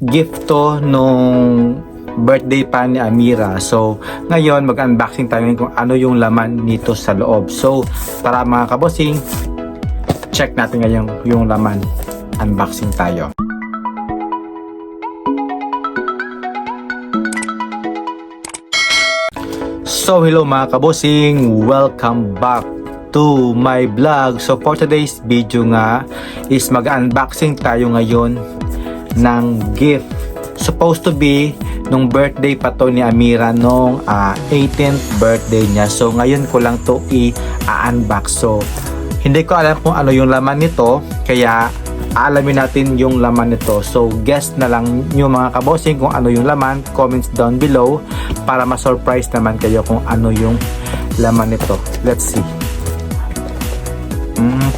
gift to nung birthday pa ni Amira. So, ngayon mag-unboxing tayo kung ano yung laman nito sa loob. So, tara mga kabosing, check natin ngayon yung laman. Unboxing tayo. So, hello mga kabosing, welcome back to my vlog. So, for today's video nga is mag-unboxing tayo ngayon ng gift. Supposed to be nung birthday pa to ni Amira nung 18th birthday niya. So ngayon ko lang to i-unbox. So hindi ko alam kung ano yung laman nito, kaya alamin natin yung laman nito. So guess na lang nyo mga kabosing kung ano yung laman. Comments down below para ma-surprise naman kayo kung ano yung laman nito. Let's see.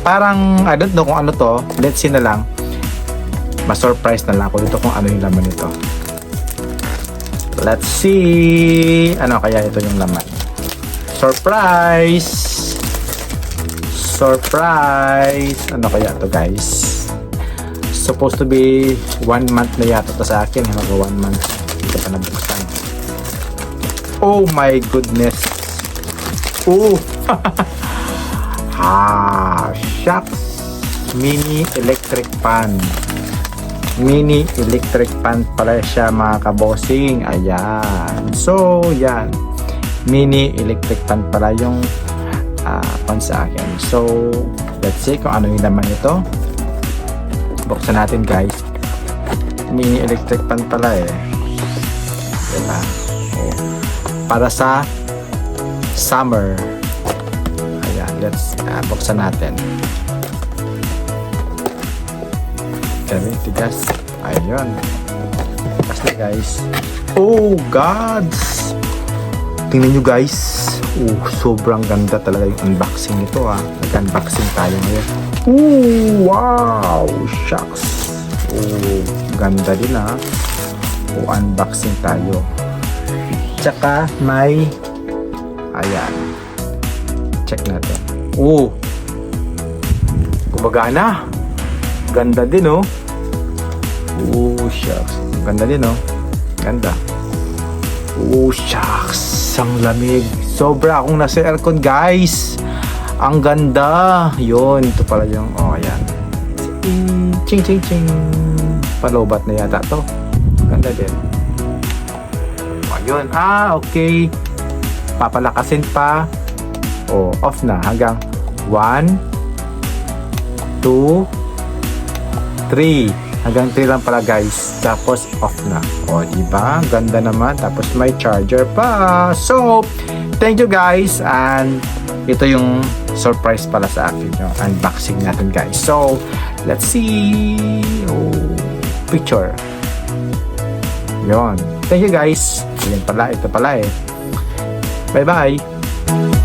Parang I don't know kung ano to. Let's see na lang. Ma-surprise na lang ako dito kung ano yung laman nito. Let's see. Ano kaya ito yung laman? Surprise! Surprise! Ano kaya ito guys? Supposed to be 1 month na yata ito sa akin. Mag 1 month. Hindi pa nabuksan. Oh my goodness! Oh! Shucks! Mini electric pan. Mini electric pan pala siya mga kabosing. Ayan. So, yan. Mini electric pan pala yung pan sa akin. So, let's see kung ano yung laman ito. Buksan natin guys. Mini electric pan pala eh. Diba? Oh. Para sa summer. Ayan. Let's buksan natin. Tigas. Ayun. Tigas na guys. Oh gods! Tingnan nyo guys. Oh, sobrang ganda talaga yung unboxing nito Nag-unboxing tayo ngayon. Oh, wow! Shucks. Oh, ganda din Oh, unboxing tayo. Tsaka may ayan. Check natin. Oh! Gumagana. Ganda din oh. Oh shucks. Ganda din oh. Ganda. Oh shucks. Ang lamig. Sobra akong nasa aircon guys. Ang ganda. Yun. Ito pala yung ayan. Ching ching ching. Palobat na yata to. Ganda din. Ayun. Okay. Papalakasin pa. Off na. Hanggang 1 2 3. Hanggang 3 lang pala guys. Tapos off na. Diba? Ganda naman. Tapos may charger pa. So, thank you guys. And ito yung surprise pala sa akin. Yung unboxing natin guys. So, let's see. Picture. Yun. Thank you guys. Yan pala. Ito pala eh. Bye bye.